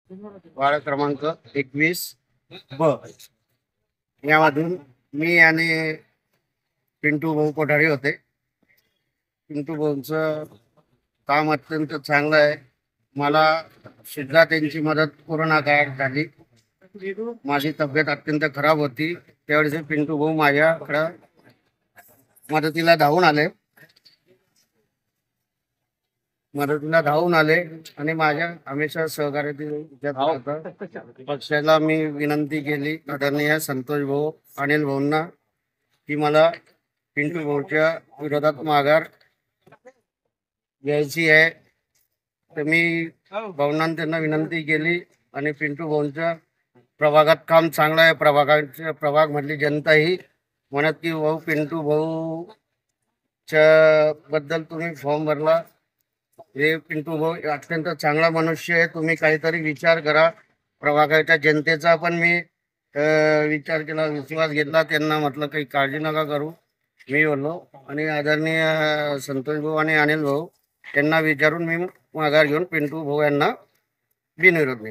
Ward क्रमांक 21 ब यामधून मी आणि पिंटू भाऊ कोठारी होते. पिंटू भाऊंचं काम अत्यंत चांगलं आहे. मला सुद्धा त्यांची मदत कोरोना काळात झाली. माझी तब्येत अत्यंत खराब होती. त्यावेळेस पिंटू भाऊ माझ्याकडं मदतीला धावून आले आणि माझ्या हमेशा सहकार्य दिले. पक्षाला मी विनंती केली आदरणीय संतोष भाऊ अनिल भाऊंना की मला पिंटू भाऊच्या विरोधात माघार घ्यायची आहे. तर मी भाऊंना त्यांना विनंती केली आणि पिंटू भाऊंच्या प्रभागात काम चांगलं आहे. प्रभाग मधली जनता ही म्हणत की भाऊ पिंटू भाऊच्या बद्दल तुम्ही फॉर्म भरला, हे पिंटू भाऊ अत्यंत चांगला मनुष्य आहे, तुम्ही काहीतरी विचार करा. प्रभागाच्या जनतेचा पण मी विचार केला, विश्वास घेतला. त्यांना म्हटलं काही काळजी नका करू, मी बोललो. आणि आदरणीय संतोष भाऊ आणि अनिल भाऊ यांना विचारून मी माघार घेऊन पिंटू भाऊ यांना बिनविरोध